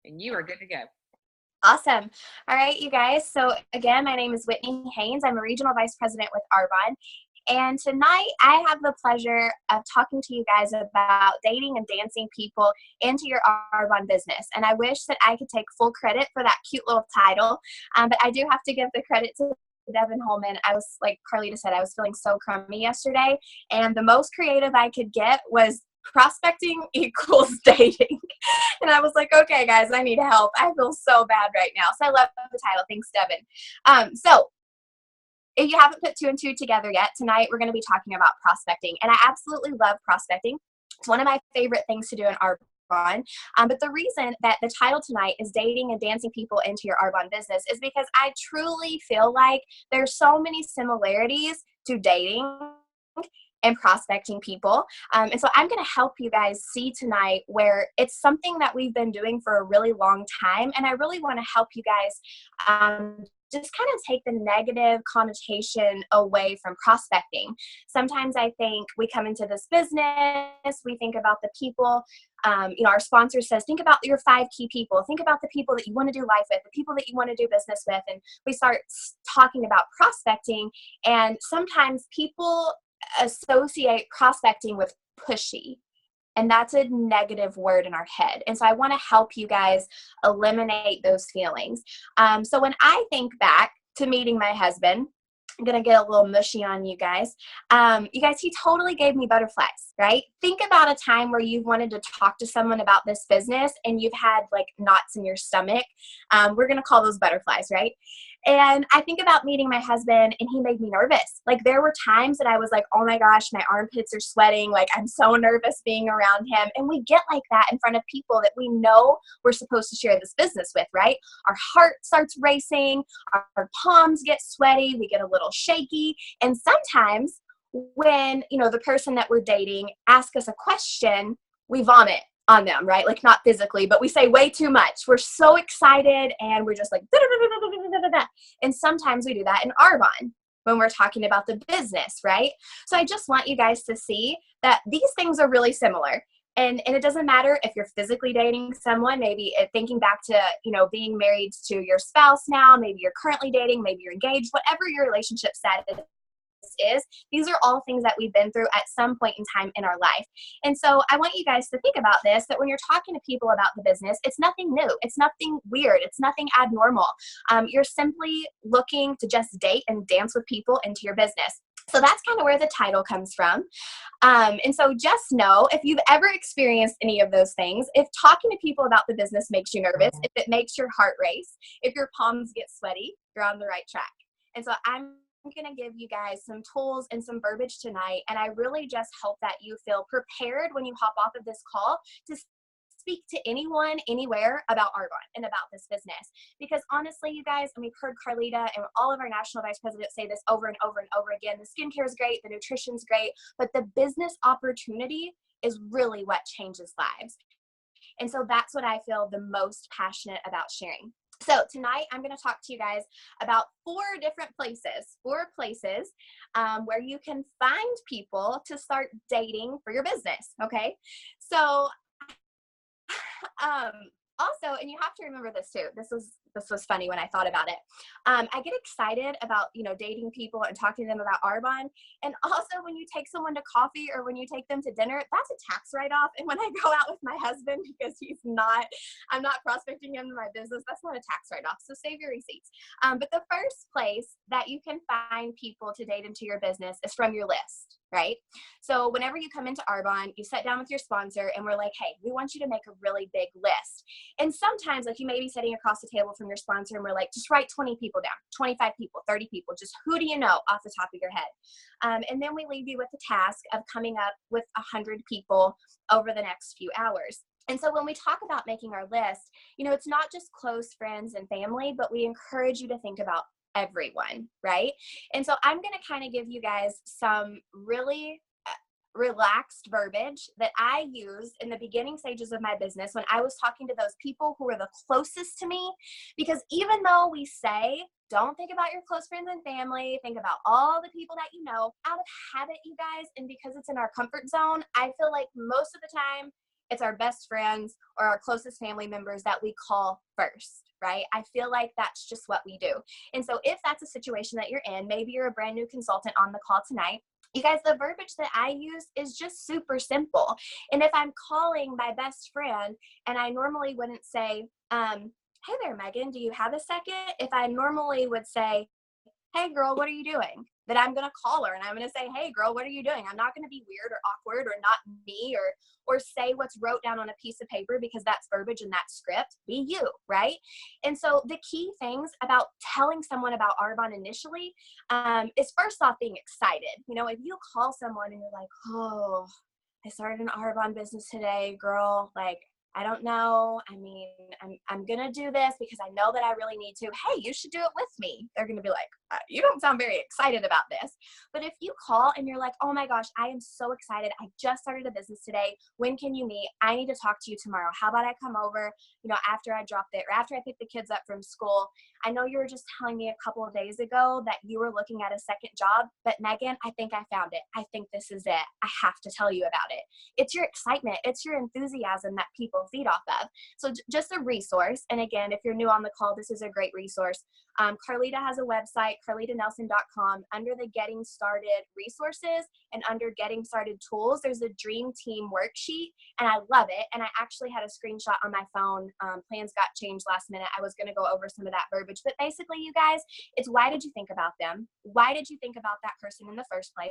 and you are good to go. Awesome. All right, you guys. So again, my name is Whitney Haynes. I'm a regional vice president with Arbonne. And tonight I have the pleasure of talking to you guys about dating and dancing people into your Arbonne business. And I wish that I could take full credit for that cute little title. But I do have to give the credit to Devin Holman. I was, like Carlita said, I was feeling so crummy yesterday. And the most creative I could get was prospecting equals dating. And I was like, okay, guys, I need help. I feel so bad right now. So I love the title. Thanks, Devin. So if you haven't put two and two together yet, tonight we're going to be talking about prospecting. And I absolutely love prospecting. It's one of my favorite things to do in Arbonne. But the reason that the title tonight is dating and dancing people into your Arbonne business is because I truly feel like there's so many similarities to dating and prospecting people. And so I'm going to help you guys see tonight where it's something that we've been doing for a really long time. And I really want to help you guys just kind of take the negative connotation away from prospecting. Sometimes I think we come into this business, we think about the people, our sponsor says, think about your 5 key people. Think about the people that you want to do life with, the people that you want to do business with. And we start talking about prospecting. And sometimes people associate prospecting with pushy. And that's a negative word in our head. And so I want to help you guys eliminate those feelings. So when I think back to meeting my husband, I'm going to get a little mushy on you guys. He totally gave me butterflies, right? Think about a time where you've wanted to talk to someone about this business and you've had like knots in your stomach. We're going to call those butterflies, right? And I think about meeting my husband and he made me nervous. Like there were times that I was like, oh my gosh, my armpits are sweating. Like I'm so nervous being around him. And we get like that in front of people that we know we're supposed to share this business with, right? Our heart starts racing, our palms get sweaty, we get a little shaky. And sometimes when, the person that we're dating asks us a question, we vomit on them, right? Like not physically, but we say way too much. We're so excited and we're just like, and sometimes we do that in Arbonne when we're talking about the business, right? So I just want you guys to see that these things are really similar. And it doesn't matter if you're physically dating someone, maybe thinking back to, being married to your spouse now, maybe you're currently dating, maybe you're engaged, whatever your relationship status is, these are all things that we've been through at some point in time in our life. And so I want you guys to think about this, that when you're talking to people about the business, it's nothing new. It's nothing weird. It's nothing abnormal. You're simply looking to just date and dance with people into your business. So that's kind of where the title comes from. And so just know, if you've ever experienced any of those things, if talking to people about the business makes you nervous, if it makes your heart race, if your palms get sweaty, you're on the right track. And so I'm going to give you guys some tools and some verbiage tonight. And I really just hope that you feel prepared when you hop off of this call to speak to anyone, anywhere about Arbonne and about this business. Because honestly, you guys, and we've heard Carlita and all of our national vice presidents say this over and over and over again, the skincare is great, the nutrition's great, but the business opportunity is really what changes lives. And so that's what I feel the most passionate about sharing. So tonight I'm going to talk to you guys about 4 different places, where you can find people to start dating for your business. Okay. So also, and you have to remember this too. This was funny when I thought about it. I get excited about, dating people and talking to them about Arbonne. And also when you take someone to coffee or when you take them to dinner, that's a tax write-off. And when I go out with my husband, because I'm not prospecting him in my business, that's not a tax write-off. So save your receipts. But the first place that you can find people to date into your business is from your list, right? So whenever you come into Arbonne, you sit down with your sponsor and we're like, hey, we want you to make a really big list. And sometimes, like, you may be sitting across the table from your sponsor and we're like, just write 20 people down, 25 people, 30 people, just who do you know off the top of your head? And then we leave you with the task of coming up with 100 people over the next few hours. And so when we talk about making our list, it's not just close friends and family, but we encourage you to think about everyone, right? And so I'm going to kind of give you guys some really relaxed verbiage that I used in the beginning stages of my business when I was talking to those people who were the closest to me. Because even though we say, don't think about your close friends and family, think about all the people that you know, out of habit, you guys, and because it's in our comfort zone, I feel like most of the time it's our best friends or our closest family members that we call first, right? I feel like that's just what we do. And so if that's a situation that you're in, maybe you're a brand new consultant on the call tonight, you guys, the verbiage that I use is just super simple. And if I'm calling my best friend and I normally wouldn't say, hey there, Megan, do you have a second? If I normally would say, hey girl, what are you doing? That I'm going to call her and I'm going to say, hey girl, what are you doing? I'm not going to be weird or awkward or not me or say what's wrote down on a piece of paper because that's verbiage and that script. Be you, right? And so the key things about telling someone about Arbonne initially is first off being excited. You know, if you call someone and you're like, oh, I started an Arbonne business today, girl, like, I don't know. I mean, I'm going to do this because I know that I really need to. Hey, you should do it with me. They're going to be like, you don't sound very excited about this. But if you call and you're like, oh my gosh, I am so excited. I just started a business today. When can you meet? I need to talk to you tomorrow. How about I come over, you know, after I drop it or after I pick the kids up from school? I know you were just telling me a couple of days ago that you were looking at a second job, but Megan, I think I found it. I think this is it. I have to tell you about it. It's your excitement. It's your enthusiasm that people feed off of. So just a resource. And again, if you're new on the call, this is a great resource. Carlita has a website, carlitanelson.com. Under the Getting Started resources and under Getting Started tools, there's a Dream Team worksheet, and I love it. And I actually had a screenshot on my phone. Plans got changed last minute. I was going to go over some of that verbiage, but basically, you guys, it's why did you think about them? Why did you think about that person in the first place?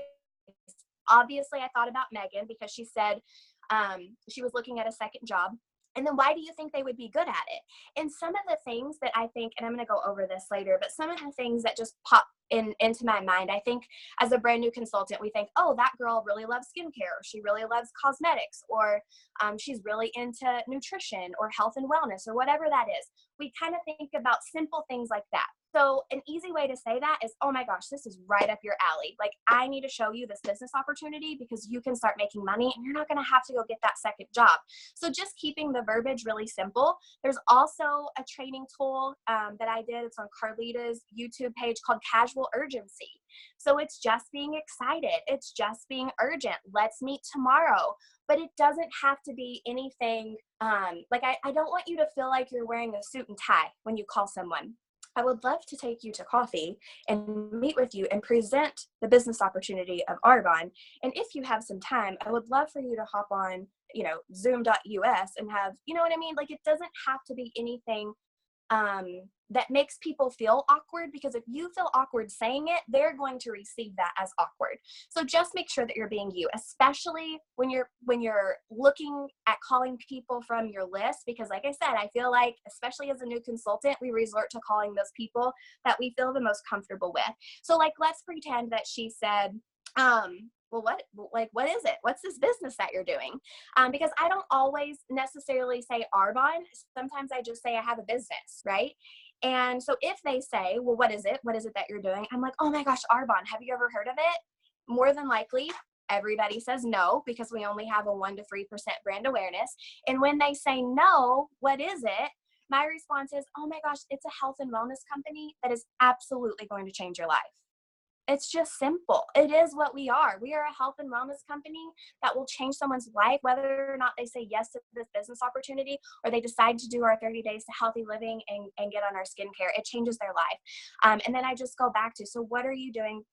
Obviously, I thought about Megan because she said she was looking at a second job. And then why do you think they would be good at it? And some of the things that I think, and I'm going to go over this later, but some of the things that just pop into my mind, I think as a brand new consultant, we think, oh, that girl really loves skincare, or she really loves cosmetics, or she's really into nutrition or health and wellness, or whatever that is. We kind of think about simple things like that. So an easy way to say that is, oh my gosh, this is right up your alley. Like, I need to show you this business opportunity because you can start making money and you're not going to have to go get that second job. So just keeping the verbiage really simple. There's also a training tool that I did. It's on Carlita's YouTube page called Casual Urgency. So it's just being excited. It's just being urgent. Let's meet tomorrow. But it doesn't have to be anything like I don't want you to feel like you're wearing a suit and tie when you call someone. I would love to take you to coffee and meet with you and present the business opportunity of Arbonne. And if you have some time, I would love for you to hop on, you know, zoom.us and have, you know what I mean? Like, it doesn't have to be anything that makes people feel awkward, because if you feel awkward saying it, they're going to receive that as awkward. So just make sure that you're being you, especially when you're looking at calling people from your list, because like I said, I feel like, especially as a new consultant, we resort to calling those people that we feel the most comfortable with. So like, let's pretend that she said, well, what is it? What's this business that you're doing? Because I don't always necessarily say Arbonne. Sometimes I just say I have a business, right? And so if they say, well, what is it? What is it that you're doing? I'm like, oh my gosh, Arbonne, have you ever heard of it? More than likely, everybody says no, because we only have a 1 to 3% brand awareness. And when they say no, what is it? My response is, oh my gosh, it's a health and wellness company that is absolutely going to change your life. It's just simple. It is what we are. We are a health and wellness company that will change someone's life, whether or not they say yes to this business opportunity or they decide to do our 30 days to healthy living and get on our skincare. It changes their life. And then I just go back to, so what are you doing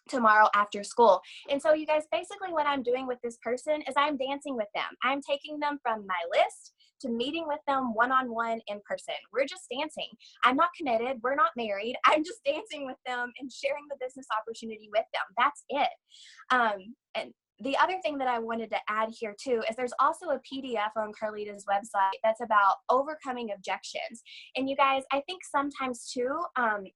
tomorrow after school? And so you guys, basically what I'm doing with this person is I'm dancing with them. I'm taking them from my list to meeting with them one-on-one in person. We're just dancing. I'm not committed. We're not married. I'm just dancing with them and sharing the business opportunity with them. That's it. And the other thing that I wanted to add here too is there's also a PDF on Carlita's website that's about overcoming objections. And you guys, I think sometimes too,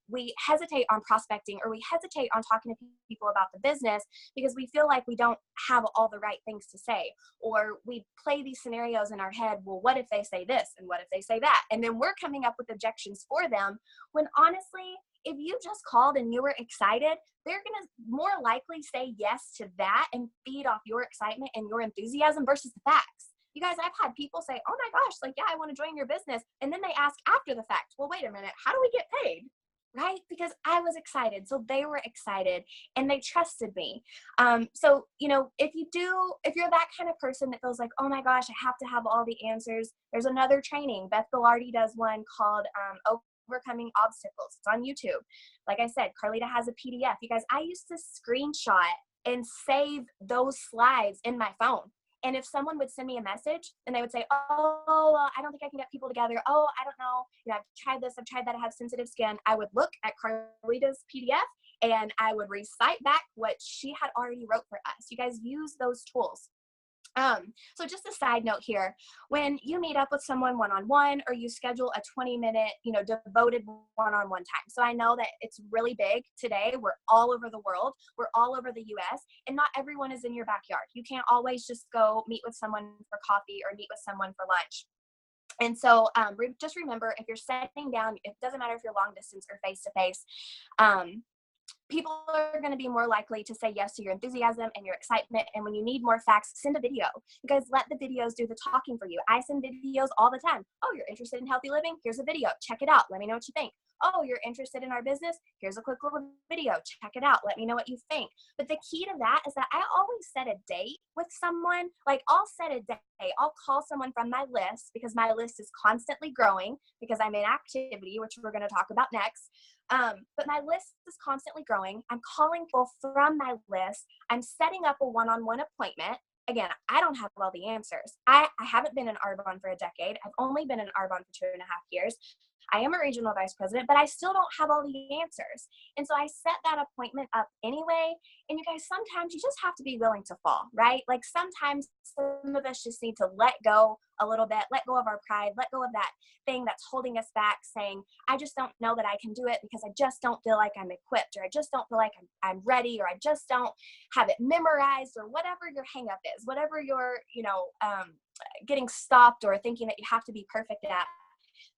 we hesitate on prospecting, or we hesitate on talking to people about the business because we feel like we don't have all the right things to say, or we play these scenarios in our head. Well, what if they say this? And what if they say that? And then we're coming up with objections for them, when honestly, if you just called and you were excited, they're going to more likely say yes to that and feed off your excitement and your enthusiasm versus the facts. You guys, I've had people say, oh my gosh, like, yeah, I want to join your business. And then they ask after the fact, well, wait a minute, how do we get paid? right? Because I was excited. So they were excited and they trusted me. So, if you're that kind of person that feels like, oh my gosh, I have to have all the answers, there's another training. Beth Gilardi does one called Overcoming Obstacles. It's on YouTube. Like I said, Carlita has a PDF. You guys, I used to screenshot and save those slides in my phone. And if someone would send me a message and they would say, oh, well, I don't think I can get people together. Oh, I don't know. I've tried this, I've tried that, I have sensitive skin. I would look at Carlita's PDF and I would recite back what she had already wrote for us. You guys use those tools. So just a side note here, when you meet up with someone one-on-one or you schedule a 20-minute, devoted one-on-one time. So I know that it's really big today. We're all over the world. We're all over the US, and not everyone is in your backyard. You can't always just go meet with someone for coffee or meet with someone for lunch. And so just remember, if you're sitting down, it doesn't matter if you're long distance or face-to-face, people are going to be more likely to say yes to your enthusiasm and your excitement. And when you need more facts, send a video. You guys, let the videos do the talking for you. I send videos all the time. Oh, you're interested in healthy living? Here's a video. Check it out. Let me know what you think. Oh, you're interested in our business? Here's a quick little video. Check it out. Let me know what you think. But the key to that is that I always set a date with someone. Like, I'll set a day. I'll call someone from my list, because my list is constantly growing because I'm in activity, which we're going to talk about next. But my list is constantly growing. I'm calling people from my list. I'm setting up a one-on-one appointment. Again, I don't have all the answers. I haven't been in Arbonne for a decade. I've only been in Arbonne for 2.5 years. I am a regional vice president, but I still don't have all the answers. And so I set that appointment up anyway. And you guys, sometimes you just have to be willing to fall, right? Like, sometimes some of us just need to let go a little bit, let go of our pride, let go of that thing that's holding us back, saying, I just don't know that I can do it because I just don't feel like I'm equipped, or I just don't feel like I'm ready, or I just don't have it memorized, or whatever your hang up is, whatever you're, getting stopped or thinking that you have to be perfect at.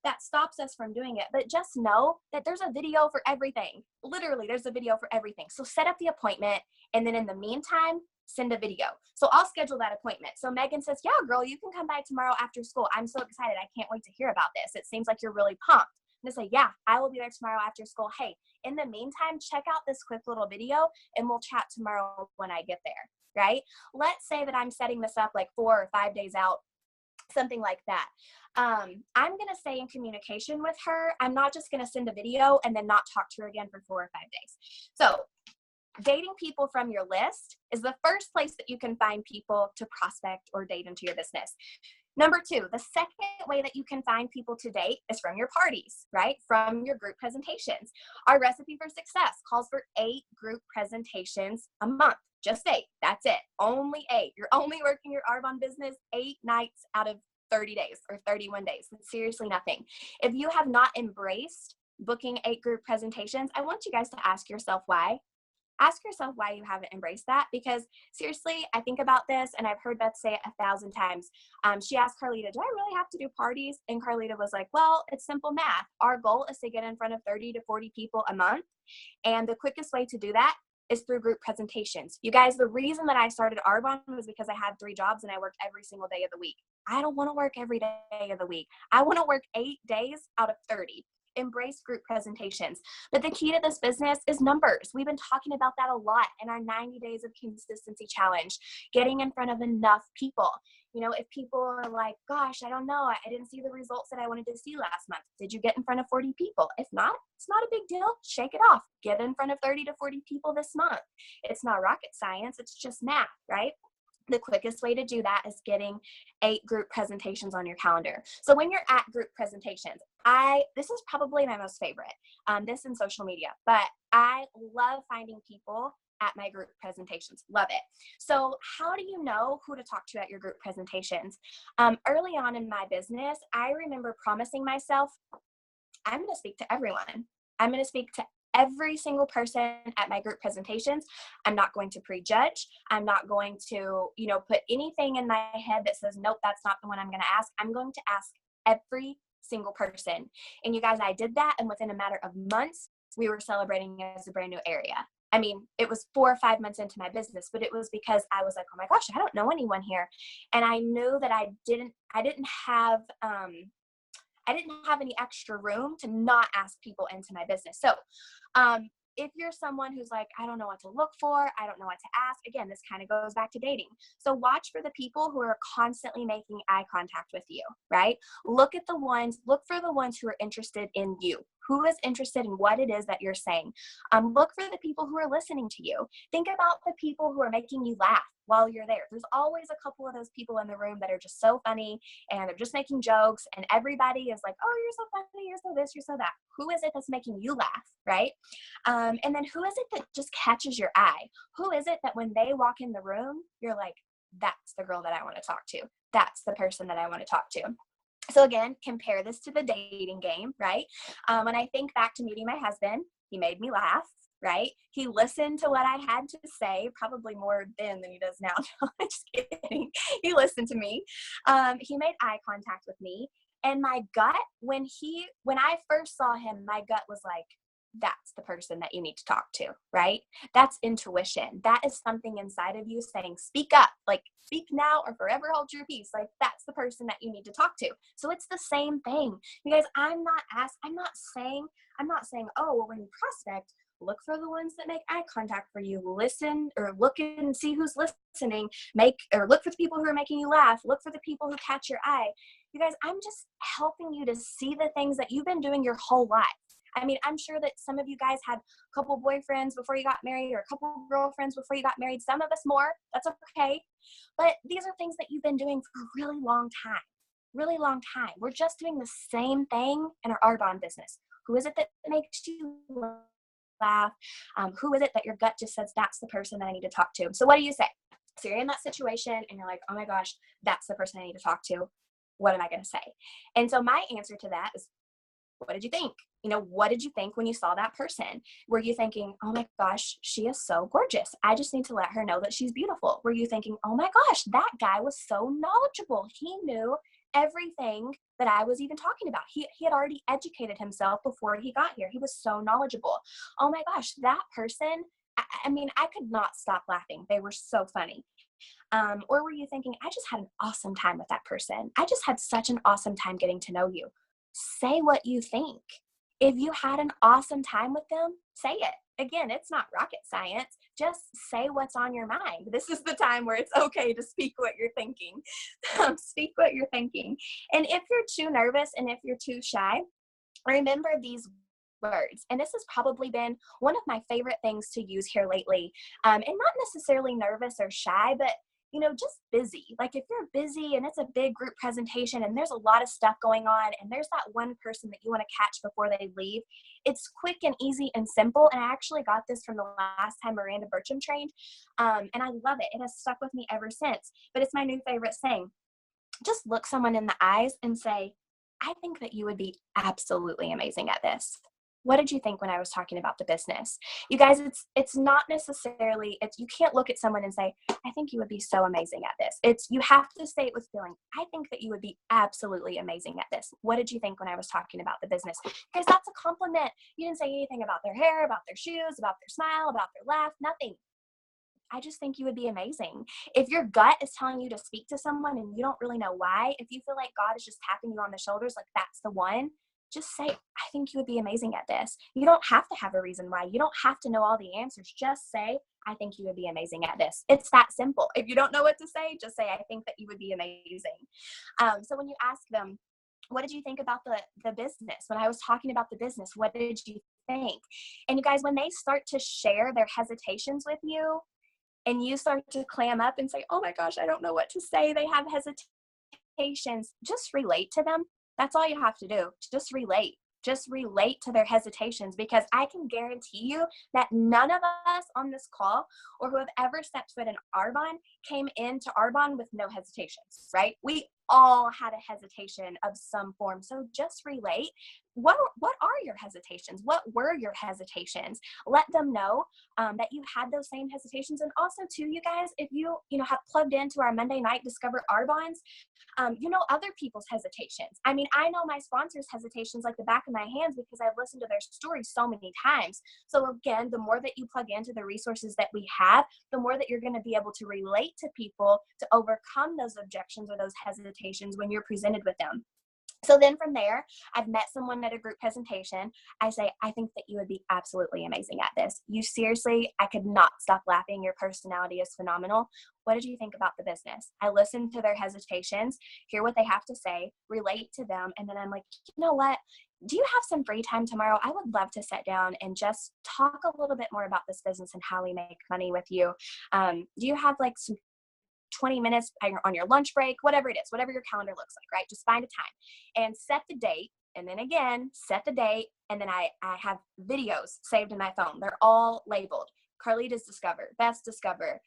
That stops us from doing it. But just know that there's a video for everything. Literally, there's a video for everything. So set up the appointment, and then in the meantime, send a video. So I'll schedule that appointment. So Megan says, yeah, girl, you can come by tomorrow after school. I'm so excited. I can't wait to hear about this. It seems like you're really pumped. And I say, yeah, I will be there tomorrow after school. Hey, in the meantime, check out this quick little video and we'll chat tomorrow when I get there, right? Let's say that I'm setting this up like 4 or 5 days out, something like that. I'm going to stay in communication with her. I'm not just going to send a video and then not talk to her again for 4 or 5 days. So dating people from your list is the first place that you can find people to prospect or date into your business. Number 2, the second way that you can find people to date is from your parties, right? From your group presentations. Our recipe for success calls for 8 group presentations a month. Just 8. That's it. Only 8. You're only working your Arbonne business 8 nights out of 30 days or 31 days. It's seriously nothing. If you have not embraced booking 8 group presentations, I want you guys to ask yourself why. Ask yourself why you haven't embraced that, because seriously, I think about this and I've heard Beth say it 1,000 times. She asked Carlita, do I really have to do parties? And Carlita was like, well, it's simple math. Our goal is to get in front of 30 to 40 people a month. And the quickest way to do that is through group presentations. You guys, the reason that I started Arbonne was because I had 3 jobs and I worked every single day of the week. I don't want to work every day of the week. I want to work 8 days out of 30. Embrace group presentations. But the key to this business is numbers. We've been talking about that a lot in our 90 days of consistency challenge, getting in front of enough people. If people are like, gosh, I don't know, I didn't see the results that I wanted to see last month. Did you get in front of 40 people? If not, it's not a big deal. Shake it off. Get in front of 30 to 40 people this month. It's not rocket science. It's just math, right? The quickest way to do that is getting 8 group presentations on your calendar. So when you're at group presentations, this is probably my most favorite, this in social media, but I love finding people at my group presentations. Love it. So how do you know who to talk to at your group presentations? Early on in my business, I remember promising myself, I'm going to speak to everyone. I'm going to speak to every single person at my group presentations. I'm not going to prejudge. I'm not going to, put anything in my head that says, nope, that's not the one I'm going to ask. I'm going to ask every single person. And you guys, I did that. And within a matter of months, we were celebrating as a brand new area. I mean, it was 4 or 5 months into my business, but it was because I was like, oh my gosh, I don't know anyone here. And I knew that I didn't have, I didn't have any extra room to not ask people into my business. So if you're someone who's like, I don't know what to look for, I don't know what to ask, again, this kind of goes back to dating. So watch for the people who are constantly making eye contact with you, right? Look for the ones who are interested in you. Who is interested in what it is that you're saying? Look for the people who are listening to you. Think about the people who are making you laugh while you're there. There's always a couple of those people in the room that are just so funny and they're just making jokes, and everybody is like, oh, you're so funny, you're so this, you're so that. Who is it that's making you laugh, right? And then who is it that just catches your eye? Who is it that when they walk in the room, you're like, that's the girl that I want to talk to. That's the person that I want to talk to. So again, compare this to the dating game, right? When I think back to meeting my husband, he made me laugh, right? He listened to what I had to say, probably more then than he does now. No, I'm just kidding. He listened to me. He made eye contact with me. And my gut, when I first saw him, my gut was like, that's the person that you need to talk to, right? That's intuition. That is something inside of you saying, speak up, like speak now or forever hold your peace. Like that's the person that you need to talk to. So it's the same thing. You guys, I'm not saying, oh, well, when you prospect, look for the ones that make eye contact for you, listen or look and see who's listening, look for the people who are making you laugh, look for the people who catch your eye. You guys, I'm just helping you to see the things that you've been doing your whole life. I mean, I'm sure that some of you guys had a couple boyfriends before you got married or a couple girlfriends before you got married. Some of us more. That's okay. But these are things that you've been doing for a really long time. Really long time. We're just doing the same thing in our Arbonne business. Who is it that makes you laugh? Who is it that your gut just says, that's the person that I need to talk to? So what do you say? So you're in that situation and you're like, oh my gosh, that's the person I need to talk to. What am I going to say? And so my answer to that is, what did you think? What did you think when you saw that person? Were you thinking, oh my gosh, she is so gorgeous, I just need to let her know that she's beautiful? Were you thinking, oh my gosh, that guy was so knowledgeable, he knew everything that I was even talking about? He had already educated himself before he got here. He was so knowledgeable. Oh my gosh, that person, I mean, I could not stop laughing. They were so funny. Or were you thinking, I just had an awesome time with that person. I just had such an awesome time getting to know you. Say what you think. If you had an awesome time with them, say it. Again, it's not rocket science. Just say what's on your mind. This is the time where it's okay to speak what you're thinking. Speak what you're thinking. And if you're too nervous and if you're too shy, remember these words. And this has probably been one of my favorite things to use here lately. And not necessarily nervous or shy, but just busy. Like if you're busy and it's a big group presentation and there's a lot of stuff going on and there's that one person that you want to catch before they leave, it's quick and easy and simple. And I actually got this from the last time Miranda Burcham trained. And I love it. It has stuck with me ever since, but it's my new favorite saying. Just look someone in the eyes and say, I think that you would be absolutely amazing at this. What did you think when I was talking about the business? You guys, it's not necessarily, you can't look at someone and say, I think you would be so amazing at this. You have to say it with feeling. I think that you would be absolutely amazing at this. What did you think when I was talking about the business? Because that's a compliment. You didn't say anything about their hair, about their shoes, about their smile, about their laugh, nothing. I just think you would be amazing. If your gut is telling you to speak to someone and you don't really know why, if you feel like God is just tapping you on the shoulders, like that's the one, just say, I think you would be amazing at this. You don't have to have a reason why. You don't have to know all the answers. Just say, I think you would be amazing at this. It's that simple. If you don't know what to say, just say, I think that you would be amazing. So when you ask them, what did you think about the business? When I was talking about the business, what did you think? And you guys, when they start to share their hesitations with you, and you start to clam up and say, oh my gosh, I don't know what to say, they have hesitations, just relate to them. That's all you have to do. Just relate. Just relate to their hesitations, because I can guarantee you that none of us on this call or who have ever stepped foot in Arbonne came into Arbonne with no hesitations, right? We all had a hesitation of some form. So just relate. What are your hesitations? What were your hesitations? Let them know that you had those same hesitations. And also too, you guys, if you have plugged into our Monday night Discover Arbonnes, other people's hesitations. I mean, I know my sponsors' hesitations like the back of my hands because I've listened to their stories so many times. So again, the more that you plug into the resources that we have, the more that you're going to be able to relate to people to overcome those objections or those hesitations when you're presented with them. So then from there, I've met someone at a group presentation. I say, I think that you would be absolutely amazing at this. You seriously, I could not stop laughing. Your personality is phenomenal. What did you think about the business? I listen to their hesitations, hear what they have to say, relate to them. And then I'm like, you know what? Do you have some free time tomorrow? I would love to sit down and just talk a little bit more about this business and how we make money with you. Do you have like some 20 minutes on your lunch break, whatever it is, whatever your calendar looks like, right? Just find a time and set the date. And then again, set the date. And then I have videos saved in my phone. They're all labeled Carlita's Discover, Best Discover,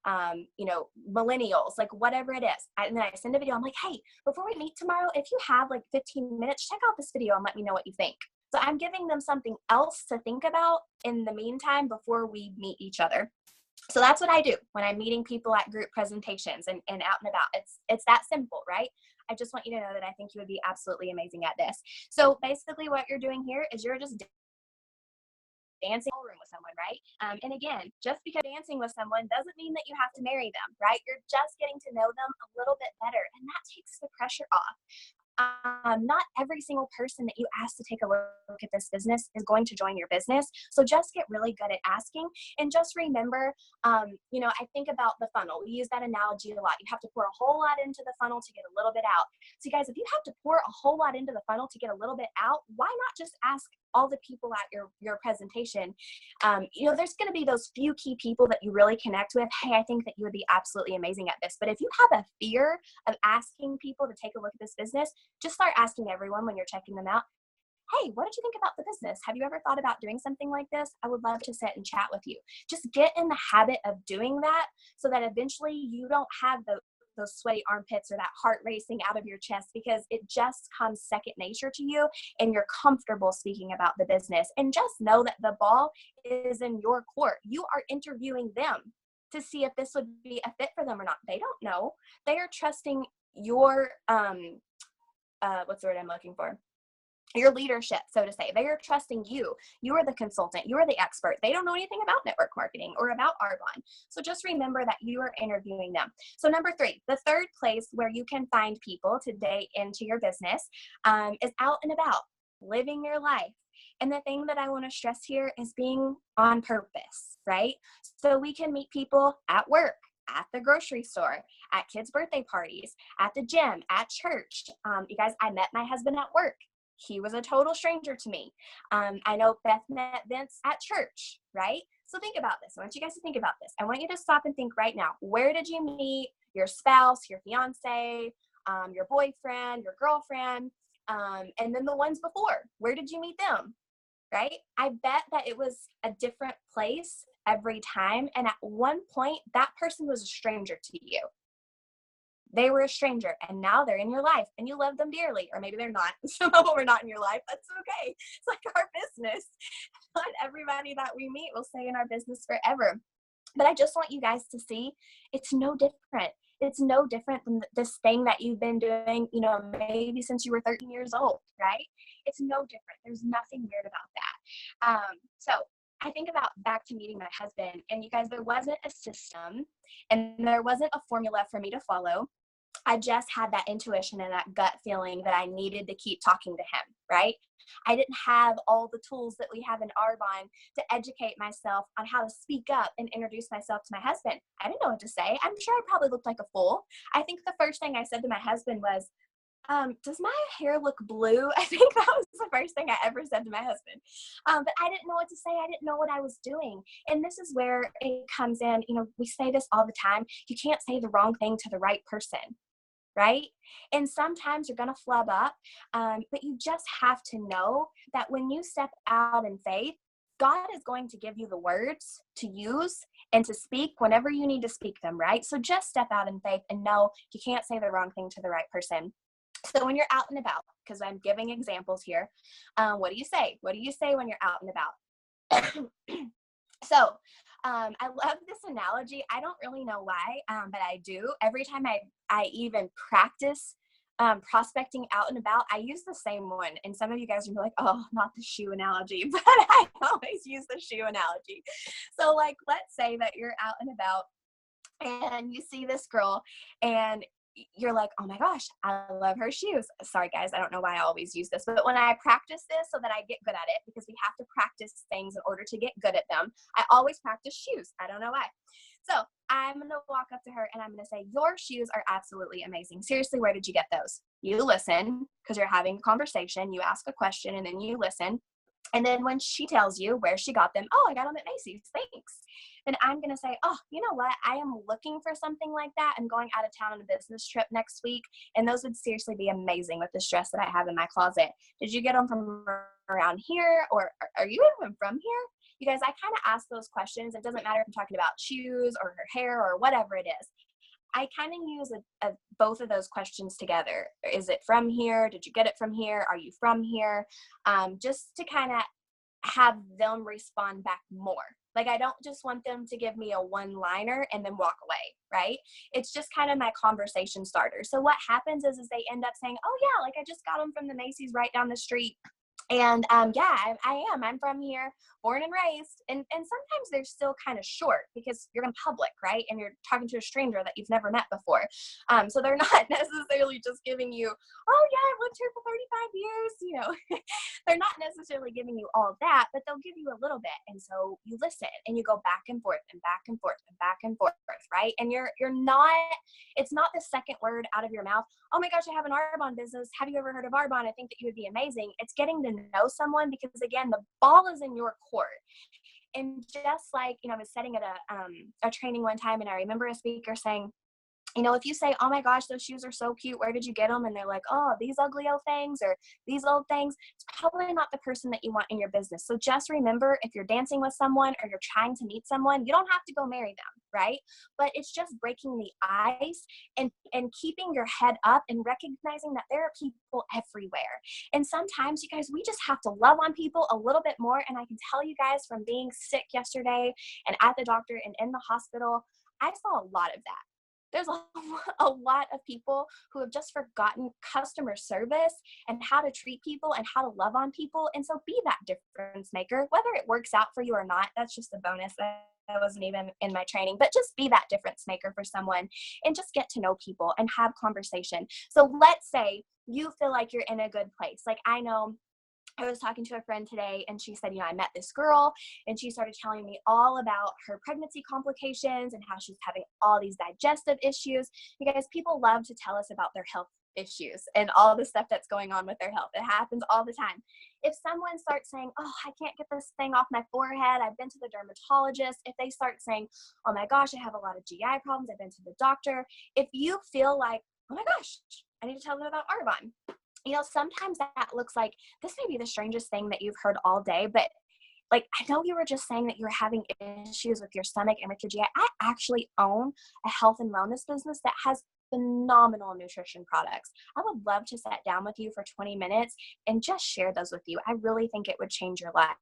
millennials, like whatever it is. And then I send a video. I'm like, hey, before we meet tomorrow, if you have like 15 minutes, check out this video and let me know what you think. So I'm giving them something else to think about in the meantime before we meet each other. So that's what I do when I'm meeting people at group presentations and out and about. It's that simple, right? I just want you to know that I think you would be absolutely amazing at this. So basically what you're doing here is you're just dancing in a room with someone, right? And again, just because dancing with someone doesn't mean that you have to marry them, right? You're just getting to know them a little bit better, and that takes the pressure off. Not every single person that you ask to take a look at this business is going to join your business. So just get really good at asking, and just remember, I think about the funnel. We use that analogy a lot. You have to pour a whole lot into the funnel to get a little bit out. So guys, if you have to pour a whole lot into the funnel to get a little bit out, why not just ask all the people at your presentation? There's going to be those few key people that you really connect with. Hey, I think that you would be absolutely amazing at this. But if you have a fear of asking people to take a look at this business, just start asking everyone when you're checking them out, hey, what did you think about the business? Have you ever thought about doing something like this? I would love to sit and chat with you. Just get in the habit of doing that so that eventually you don't have those sweaty armpits or that heart racing out of your chest, because it just comes second nature to you and you're comfortable speaking about the business. And just know that the ball is in your court. You are interviewing them to see if this would be a fit for them or not. They don't know. They are trusting your what's the word I'm looking for? Your leadership, so to say. They are trusting you. You are the consultant. You are the expert. They don't know anything about network marketing or about Arbonne. So just remember that you are interviewing them. So number 3, the third place where you can find people to date into your business is out and about, living your life. And the thing that I want to stress here is being on purpose, right? So we can meet people at work, at the grocery store, at kids' birthday parties, at the gym, at church. You guys, I met my husband at work. He was a total stranger to me. I know Beth met Vince at church, right? So think about this. I want you guys to think about this. I want you to stop and think right now. Where did you meet your spouse, your fiance, your boyfriend, your girlfriend, and then the ones before? Where did you meet them, right? I bet that it was a different place every time. And at one point, that person was a stranger to you. They were a stranger, and now they're in your life and you love them dearly. Or maybe they're not. Some of them are not in your life. That's okay. It's like our business. Not everybody that we meet will stay in our business forever. But I just want you guys to see it's no different. It's no different than this thing that you've been doing, maybe since you were 13 years old, right? It's no different. There's nothing weird about that. So I think about back to meeting my husband, and you guys, there wasn't a system and there wasn't a formula for me to follow. I just had that intuition and that gut feeling that I needed to keep talking to him, right? I didn't have all the tools that we have in Arbonne to educate myself on how to speak up and introduce myself to my husband. I didn't know what to say. I'm sure I probably looked like a fool. I think the first thing I said to my husband was, does my hair look blue? I think that was the first thing I ever said to my husband. But I didn't know what to say. I didn't know what I was doing. And this is where it comes in. We say this all the time. You can't say the wrong thing to the right person, right? And sometimes you're going to flub up. But you just have to know that when you step out in faith, God is going to give you the words to use and to speak whenever you need to speak them, right? So just step out in faith and know you can't say the wrong thing to the right person. So when you're out and about, because I'm giving examples here, what do you say? What do you say when you're out and about? So I love this analogy. I don't really know why, but I do. Every time I even practice prospecting out and about, I use the same one. And some of you guys are like, oh, not the shoe analogy, but I always use the shoe analogy. So like, let's say that you're out and about and you see this girl and you're like, oh my gosh, I love her shoes. Sorry guys, I don't know why I always use this, but when I practice this so that I get good at it, because we have to practice things in order to get good at them, I always practice shoes. I don't know why. So I'm going to walk up to her and I'm going to say, your shoes are absolutely amazing. Seriously, where did you get those? You listen, because you're having a conversation. You ask a question and then you listen. And then when she tells you where she got them, oh, I got them at Macy's, thanks. Then I'm going to say, oh, you know what? I am looking for something like that. I'm going out of town on a business trip next week. And those would seriously be amazing with this dress that I have in my closet. Did you get them from around here? Or are you even from here? You guys, I kind of ask those questions. It doesn't matter if I'm talking about shoes or her hair or whatever it is. I kind of use both of those questions together. Is it from here? Did you get it from here? Are you from here? Just to kind of have them respond back more. Like, I don't just want them to give me a one-liner and then walk away, right? It's just kind of my conversation starter. So what happens is they end up saying, oh yeah, like I just got them from the Macy's right down the street. And yeah, I am. I'm from here, born and raised. And sometimes they're still kind of short because you're in public, right? And you're talking to a stranger that you've never met before. So they're not necessarily just giving you, oh yeah, I've lived here for 35 years. You know, they're not necessarily giving you all that, but they'll give you a little bit. And so you listen and you go back and forth and back and forth and back and forth, right? And you're not, it's not the second word out of your mouth. Oh my gosh, I have an Arbonne business. Have you ever heard of Arbonne? I think that you would be amazing. It's getting to know someone, because again, the ball is in your court. And just like, you know, I was sitting at a training one time, and I remember a speaker saying, you know, if you say, oh my gosh, those shoes are so cute, where did you get them? And they're like, oh, these ugly old things or these old things, it's probably not the person that you want in your business. So just remember, if you're dancing with someone or you're trying to meet someone, you don't have to go marry them, right? But it's just breaking the ice and keeping your head up and recognizing that there are people everywhere. And sometimes, you guys, we just have to love on people a little bit more. And I can tell you guys, from being sick yesterday and at the doctor and in the hospital, I saw a lot of that. There's a lot of people who have just forgotten customer service and how to treat people and how to love on people. And so be that difference maker, whether it works out for you or not. That's just a bonus. That wasn't even in my training, but just be that difference maker for someone and just get to know people and have conversation. So let's say you feel like you're in a good place. Like, I know I was talking to a friend today, and she said, you know, I met this girl and she started telling me all about her pregnancy complications and how she's having all these digestive issues. You guys, people love to tell us about their health issues and all the stuff that's going on with their health. It happens all the time. If someone starts saying, oh, I can't get this thing off my forehead, I've been to the dermatologist. If they start saying, oh my gosh, I have a lot of GI problems, I've been to the doctor. If you feel like, oh my gosh, I need to tell them about Arbonne. You know, sometimes that looks like, this may be the strangest thing that you've heard all day, but like, I know you were just saying that you're having issues with your stomach and with your GI. I actually own a health and wellness business that has phenomenal nutrition products. I would love to sit down with you for 20 minutes and just share those with you. I really think it would change your life.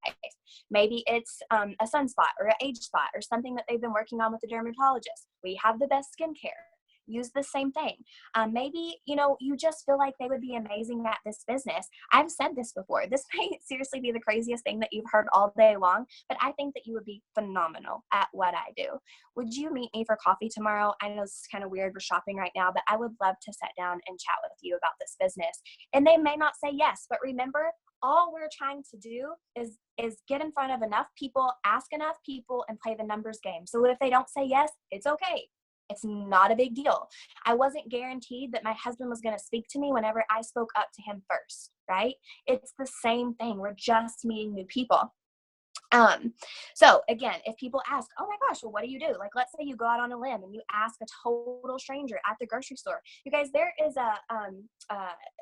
Maybe it's a sunspot or an age spot or something that they've been working on with the dermatologist. We have the best skincare. Use the same thing. Maybe, you know, you just feel like they would be amazing at this business. I've said this before. This may seriously be the craziest thing that you've heard all day long, but I think that you would be phenomenal at what I do. Would you meet me for coffee tomorrow? I know this is kind of weird. We're shopping right now, but I would love to sit down and chat with you about this business. And they may not say yes, but remember, all we're trying to do is get in front of enough people, ask enough people, and play the numbers game. So if they don't say yes, it's okay. It's not a big deal. I wasn't guaranteed that my husband was going to speak to me whenever I spoke up to him first, right? It's the same thing. We're just meeting new people. So again, if people ask, oh my gosh, well, what do you do? Like, let's say you go out on a limb and you ask a total stranger at the grocery store. You guys, there is a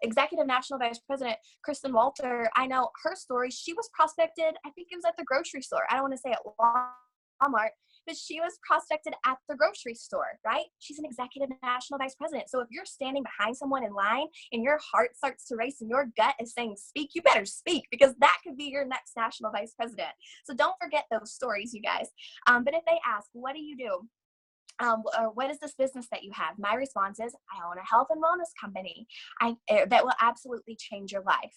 executive national vice president, Kristen Walter. I know her story. She was prospected, I think it was at the grocery store. I don't want to say at Walmart, but she was prospected at the grocery store, right? She's an executive national vice president. So if you're standing behind someone in line and your heart starts to race and your gut is saying, speak, you better speak, because that could be your next national vice president. So don't forget those stories, you guys. But if they ask, what do you do? Or what is this business that you have? My response is, I own a health and wellness company that will absolutely change your life.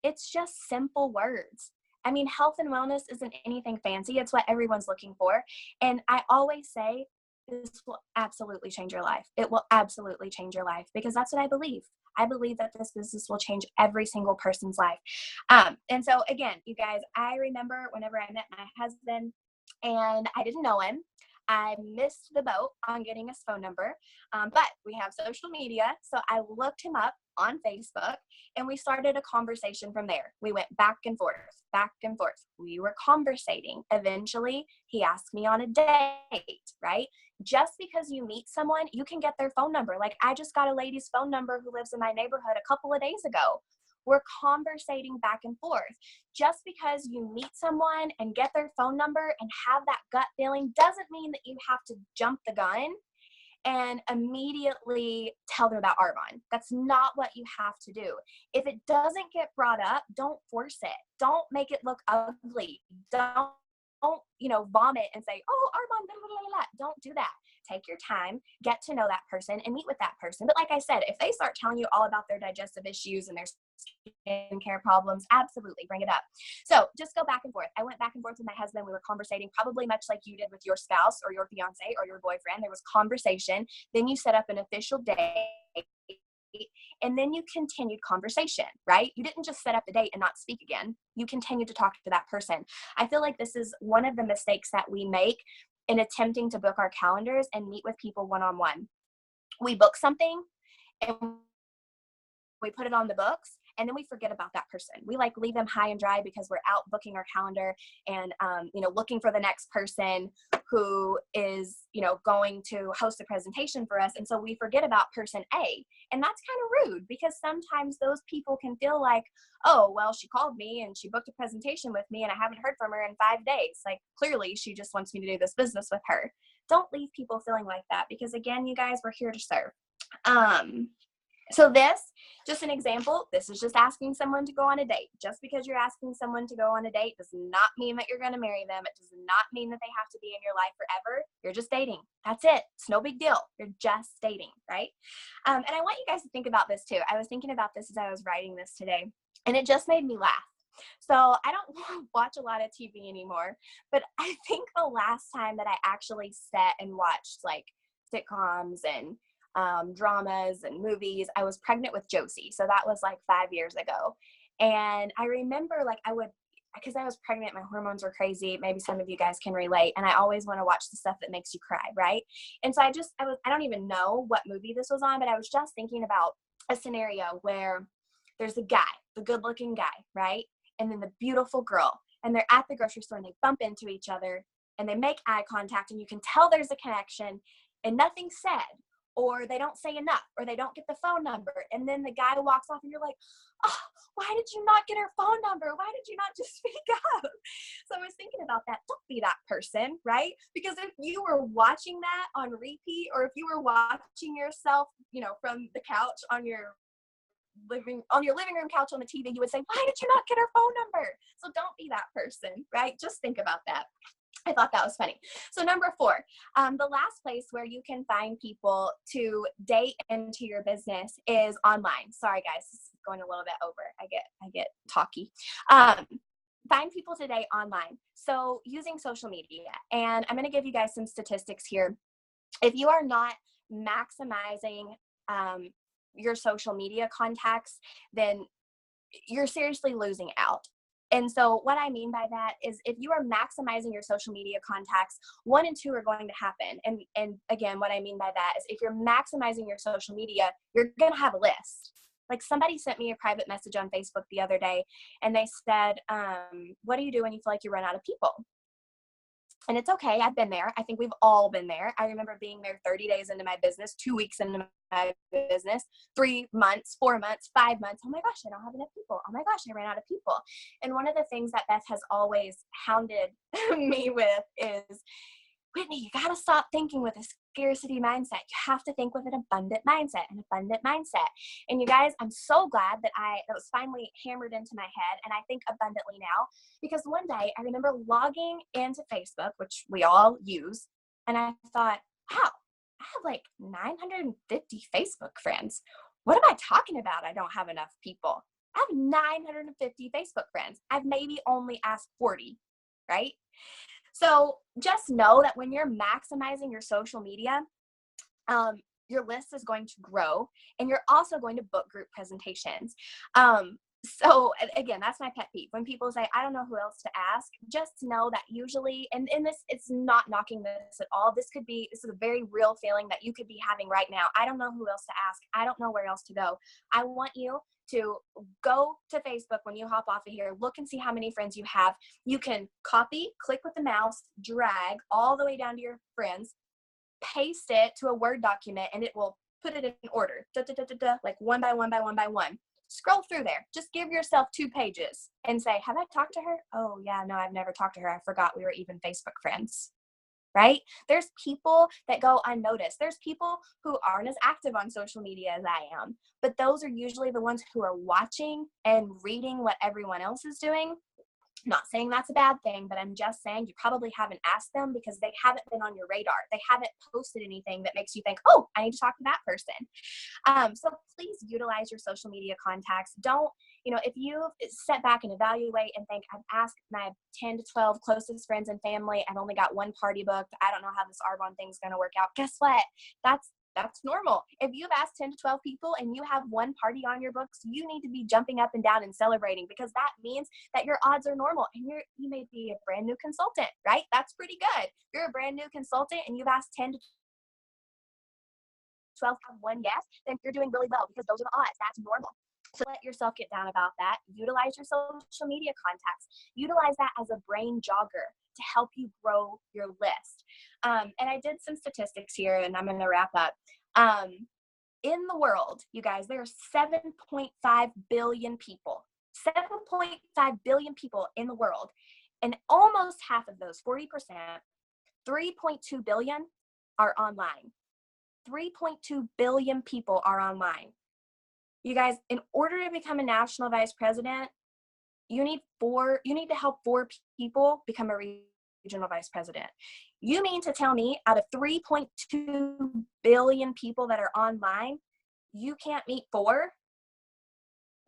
It's just simple words. I mean, health and wellness isn't anything fancy. It's what everyone's looking for. And I always say, this will absolutely change your life. It will absolutely change your life, because that's what I believe. I believe that this business will change every single person's life. And so again, you guys, I remember whenever I met my husband and I didn't know him, I missed the boat on getting his phone number, but we have social media. So I looked him up on Facebook and we started a conversation from there. We went back and forth, back and forth. We were conversating. Eventually, he asked me on a date, right? Just because you meet someone, you can get their phone number. Like, I just got a lady's phone number who lives in my neighborhood a couple of days ago. We're conversating back and forth. Just because you meet someone and get their phone number and have that gut feeling doesn't mean that you have to jump the gun and immediately tell them about Arbonne. That's not what you have to do. If it doesn't get brought up, don't force it. Don't make it look ugly. Don't vomit and say, oh, Arbonne, blah, blah, blah, blah. Don't do that. Take your time, get to know that person and meet with that person. But like I said, if they start telling you all about their digestive issues and their skincare problems, absolutely bring it up. So just go back and forth. I went back and forth with my husband. We were conversating probably much like you did with your spouse or your fiance or your boyfriend. There was conversation. Then you set up an official date. And then you continued conversation, right? You didn't just set up a date and not speak again. You continued to talk to that person. I feel like this is one of the mistakes that we make in attempting to book our calendars and meet with people one-on-one. We book something and we put it on the books and then we forget about that person. We like leave them high and dry because we're out booking our calendar and, looking for the next person who is, going to host a presentation for us. And so we forget about person A. And that's kind of rude because sometimes those people can feel like, oh, well, she called me and she booked a presentation with me and I haven't heard from her in 5 days. Like, clearly she just wants me to do this business with her. Don't leave people feeling like that because, again, you guys, we're here to serve. So this, just an example, this is just asking someone to go on a date. Just because you're asking someone to go on a date does not mean that you're going to marry them. It does not mean that they have to be in your life forever. You're just dating. That's it. It's no big deal. You're just dating, right? And I want you guys to think about this too. I was thinking about this as I was writing this today, and it just made me laugh. So I don't watch a lot of TV anymore, but I think the last time that I actually sat and watched like sitcoms and dramas and movies, I was pregnant with Josie. So that was like 5 years ago. And I remember because I was pregnant, my hormones were crazy. Maybe some of you guys can relate. And I always want to watch the stuff that makes you cry, right? And so I don't even know what movie this was on, but I was just thinking about a scenario where there's a guy, the good looking guy, right? And then the beautiful girl, and they're at the grocery store and they bump into each other and they make eye contact and you can tell there's a connection and nothing's said. Or they don't say enough, or they don't get the phone number. And then the guy walks off and you're like, oh, why did you not get her phone number? Why did you not just speak up? So I was thinking about that. Don't be that person, right? Because if you were watching that on repeat, or if you were watching yourself, from the couch on your living room couch on the TV, you would say, why did you not get her phone number? So don't be that person, right? Just think about that. I thought that was funny. So number 4, the last place where you can find people to date into your business is online. Sorry guys, this is going a little bit over. I get talky. Find people to date online. So using social media, and I'm going to give you guys some statistics here. If you are not maximizing your social media contacts, then you're seriously losing out. And so what I mean by that is if you are maximizing your social media contacts, 1 and 2 are going to happen. And again, what I mean by that is if you're maximizing your social media, you're going to have a list. Like somebody sent me a private message on Facebook the other day and they said, what do you do when you feel like you run out of people? And it's okay. I've been there. I think we've all been there. I remember being there 30 days into my business, 2 weeks into my business, 3 months, 4 months, 5 months. Oh my gosh, I don't have enough people. Oh my gosh, I ran out of people. And one of the things that Beth has always hounded me with is, Whitney, you got to stop thinking with a scarcity mindset. You have to think with an abundant mindset, And you guys, I'm so glad that was finally hammered into my head, and I think abundantly now, because one day I remember logging into Facebook, which we all use, and I thought, wow, I have like 950 Facebook friends. What am I talking about? I don't have enough people. I have 950 Facebook friends. I've maybe only asked 40, right? So just know that when you're maximizing your social media, your list is going to grow, and you're also going to book group presentations. So again, that's my pet peeve. When people say, I don't know who else to ask, just know that usually, and this, it's not knocking this at all. This is a very real feeling that you could be having right now. I don't know who else to ask. I don't know where else to go. I want you to go to Facebook when you hop off of here, look and see how many friends you have. You can copy, click with the mouse, drag all the way down to your friends, paste it to a Word document, and it will put it in order, like one by one by one by one. Scroll through there. Just give yourself 2 pages and say, have I talked to her? Oh yeah, no, I've never talked to her. I forgot we were even Facebook friends, right? There's people that go unnoticed. There's people who aren't as active on social media as I am, but those are usually the ones who are watching and reading what everyone else is doing. Not saying that's a bad thing, but I'm just saying you probably haven't asked them because they haven't been on your radar. They haven't posted anything that makes you think, oh, I need to talk to that person. So please utilize your social media contacts. Don't, if you step back and evaluate and think, I've asked my 10 to 12 closest friends and family, I've only got 1 party booked, I don't know how this Arbonne thing's going to work out. Guess what? That's normal. If you've asked 10 to 12 people and you have 1 party on your books, you need to be jumping up and down and celebrating, because that means that your odds are normal, and you may be a brand new consultant, right? That's pretty good. If you're a brand new consultant and you've asked 10 to 12 have 1 yes, then you're doing really well, because those are the odds. That's normal. So let yourself get down about that. Utilize your social media contacts. Utilize that as a brain jogger to help you grow your list. And I did some statistics here, and I'm going to wrap up. In the world, you guys, there are 7.5 billion people. 7.5 billion people in the world. And almost half of those, 40%, 3.2 billion are online. 3.2 billion people are online. You guys, in order to become a national vice president, you need to help 4 people become a regional vice president. You mean to tell me out of 3.2 billion people that are online, you can't meet 4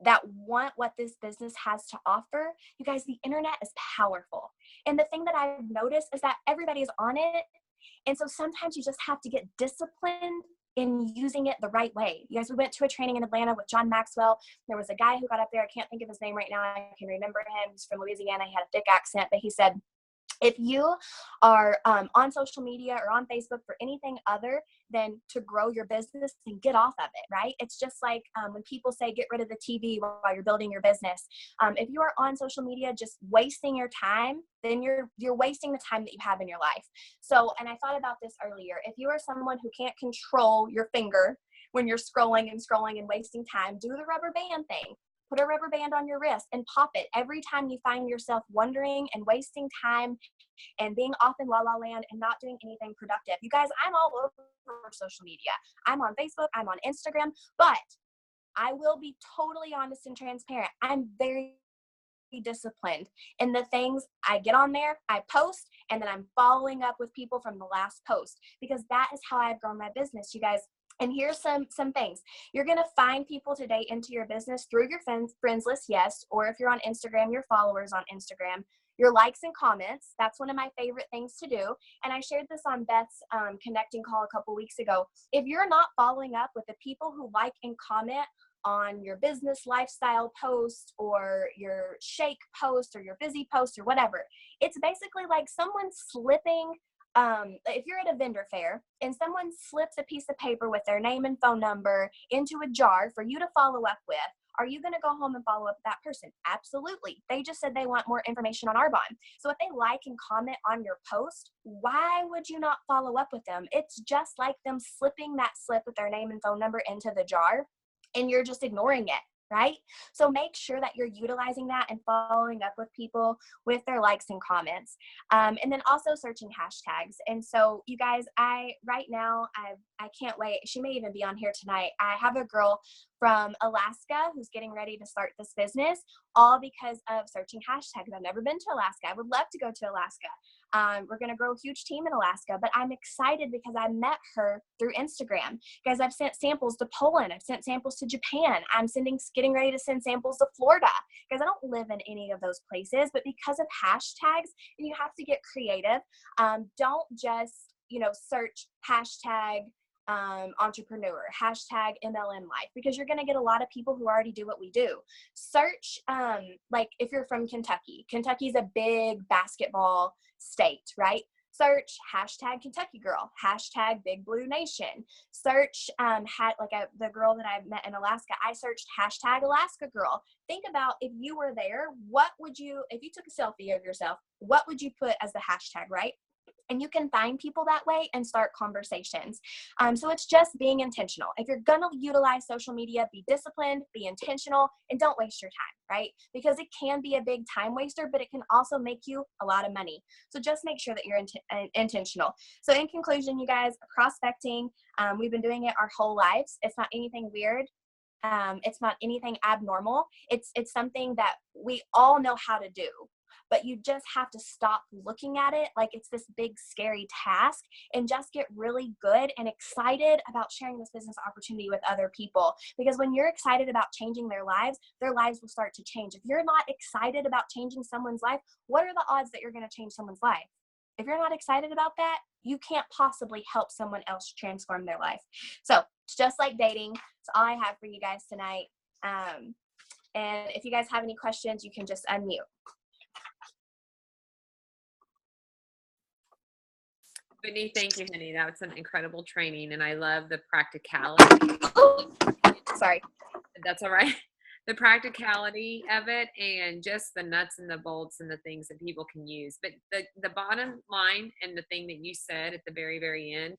that want what this business has to offer? You guys, the internet is powerful. And the thing that I've noticed is that everybody is on it. And so sometimes you just have to get disciplined in using it the right way. You guys, we went to a training in Atlanta with John Maxwell. There was a guy who got up there. I can't think of his name right now. I can remember him. He's from Louisiana. He had a thick accent, but he said, if you are on social media or on Facebook for anything other than to grow your business, then get off of it, right? It's just like when people say get rid of the TV while you're building your business. If you are on social media just wasting your time, then you're wasting the time that you have in your life. So, and I thought about this earlier. If you are someone who can't control your finger when you're scrolling and wasting time, do the rubber band thing. Put a rubber band on your wrist and pop it every time you find yourself wondering and wasting time and being off in la la land and not doing anything productive. You guys, I'm all over social media. I'm on Facebook, I'm on Instagram, but I will be totally honest and transparent. I'm very disciplined in the things I get on there, I post, and then I'm following up with people from the last post, because that is how I've grown my business, you guys. And here's some things. You're going to find people today into your business through your friends list, yes, or if you're on Instagram, your followers on Instagram, your likes and comments. That's one of my favorite things to do. And I shared this on Beth's connecting call a couple weeks ago. If you're not following up with the people who like and comment on your business lifestyle post or your shake post or your busy post or whatever, it's basically like someone slipping. If you're at a vendor fair and someone slips a piece of paper with their name and phone number into a jar for you to follow up with, are you going to go home and follow up with that person? Absolutely. They just said they want more information on Arbonne. So if they like and comment on your post, why would you not follow up with them? It's just like them slipping that slip with their name and phone number into the jar, and you're just ignoring it. Right? So make sure that you're utilizing that and following up with people with their likes and comments. And then also searching hashtags. And so you guys, right now, I can't wait. She may even be on here tonight. I have a girl from Alaska who's getting ready to start this business, all because of searching hashtags. I've never been to Alaska. I would love to go to Alaska. We're going to grow a huge team in Alaska, but I'm excited because I met her through Instagram. Guys, I've sent samples to Poland. I've sent samples to Japan. I'm getting ready to send samples to Florida. Guys, I don't live in any of those places, but because of hashtags, and you have to get creative, don't just, search hashtag entrepreneur, hashtag MLM life, because you're going to get a lot of people who already do what we do. Search, like if you're from Kentucky, Kentucky's a big basketball state, right? Search hashtag Kentucky girl, hashtag Big Blue Nation. Search, the girl that I met in Alaska, I searched hashtag Alaska girl. Think about if you were there, if you took a selfie of yourself, what would you put as the hashtag, right? And you can find people that way and start conversations. So it's just being intentional. If you're going to utilize social media, be disciplined, be intentional, and don't waste your time, right? Because it can be a big time waster, but it can also make you a lot of money. So just make sure that you're intentional. So in conclusion, you guys, prospecting, we've been doing it our whole lives. It's not anything weird. It's not anything abnormal. It's something that we all know how to do. But you just have to stop looking at it like it's this big, scary task and just get really good and excited about sharing this business opportunity with other people. Because when you're excited about changing their lives will start to change. If you're not excited about changing someone's life, what are the odds that you're going to change someone's life? If you're not excited about that, you can't possibly help someone else transform their life. So it's just like dating. That's all I have for you guys tonight. And if you guys have any questions, you can just unmute. Whitney, thank you, honey. That was an incredible training, and I love the practicality. Sorry. That's all right. The practicality of it and just the nuts and the bolts and the things that people can use. But the bottom line and the thing that you said at the very, very end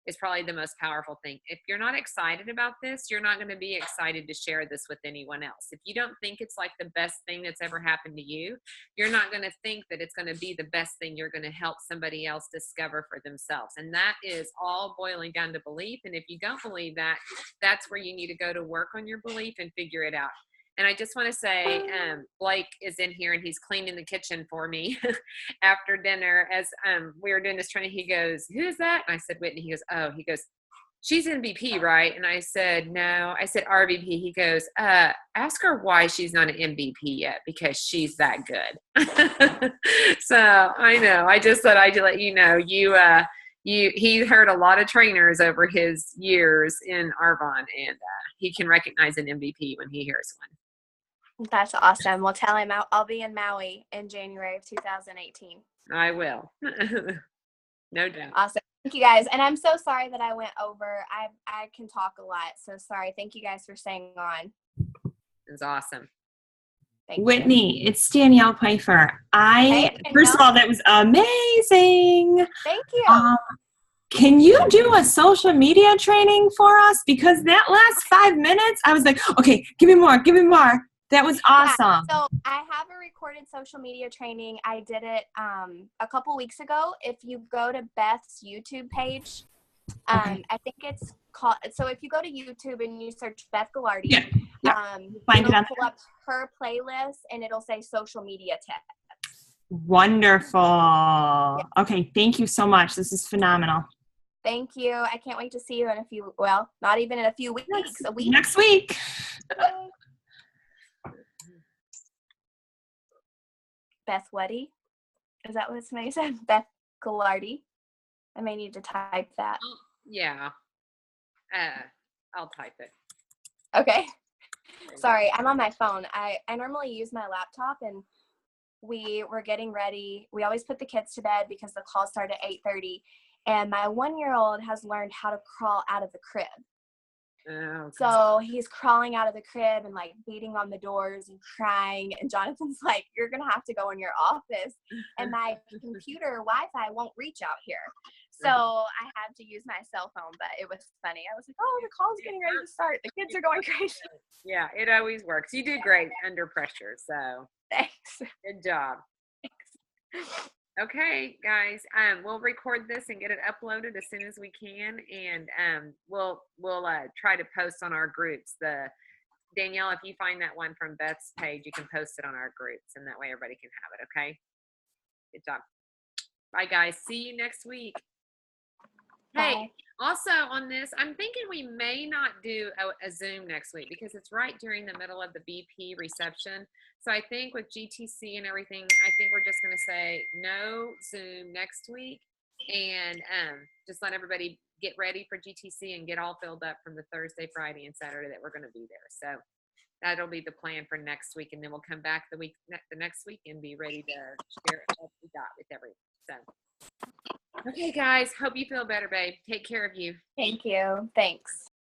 is probably the most powerful thing. If you're not excited about this, you're not going to be excited to share this with anyone else. If you don't think it's like the best thing that's ever happened to you, you're not going to think that it's going to be the best thing you're going to help somebody else discover for themselves. And that is all boiling down to belief. And if you don't believe that, that's where you need to go to work on your belief and figure it out. And I just want to say, Blake is in here and he's cleaning the kitchen for me after dinner. As we were doing this training, he goes, "Who is that?" And I said, "Whitney." He goes, "Oh," he goes, "She's MVP, right?" And I said, "No." I said, "RVP." He goes, "Ask her why she's not an MVP yet, because she's that good." So I know. I just thought I'd let you know. He heard a lot of trainers over his years in Arbonne, and he can recognize an MVP when he hears one. That's awesome. Well, tell him I'll be in Maui in January of 2018. I will. No doubt. Awesome. Thank you guys. And I'm so sorry that I went over. I can talk a lot. So sorry. Thank you guys for staying on. It's awesome. Thank Whitney, it's Danielle Pfeiffer. First of all, that was amazing. Thank you. Can you do a social media training for us? Because that last 5 minutes, I was like, okay, give me more. That was awesome. Yeah, so I have a recorded social media training. I did it a couple weeks ago. If you go to Beth's YouTube page, I think it's called, so if you go to YouTube and you search Beth Ghilardi, it'll pull up her playlist and it'll say social media tips. Wonderful. Yeah. Okay, thank you so much. This is phenomenal. Thank you. I can't wait to see you in not even in a few weeks, a week. Next week. Beth Weddy? Is that what somebody said? Beth Ghilardi? I may need to type that. Yeah. I'll type it. Okay. Sorry, I'm on my phone. I normally use my laptop, and we were getting ready. We always put the kids to bed because the call started at 8:30. And my 1-year-old has learned how to crawl out of the crib. Okay. So he's crawling out of the crib and like beating on the doors and crying. And Jonathan's like, "You're going to have to go in your office." And my computer Wi-Fi won't reach out here. So I had to use my cell phone, but it was funny. I was like, "Oh, the call's getting ready to start. The kids are going crazy." Yeah, it always works. You do great under pressure. So thanks. Good job. Thanks. Okay, guys, we'll record this and get it uploaded as soon as we can, and we'll try to post on our groups. Danielle, if you find that one from Beth's page, you can post it on our groups, and that way everybody can have it. Okay. Good job. Bye, guys. See you next week. Hey, Bye. also on this, I'm thinking we may not do a Zoom next week because it's right during the middle of the BP reception. So I think with GTC and everything, I think we're just going to say no Zoom next week and just let everybody get ready for GTC and get all filled up from the Thursday, Friday, and Saturday that we're going to be there. So that'll be the plan for next week, and then we'll come back the next week and be ready to share what we got with everyone. So. Okay, guys. Hope you feel better, babe. Take care of you. Thank you. Thanks.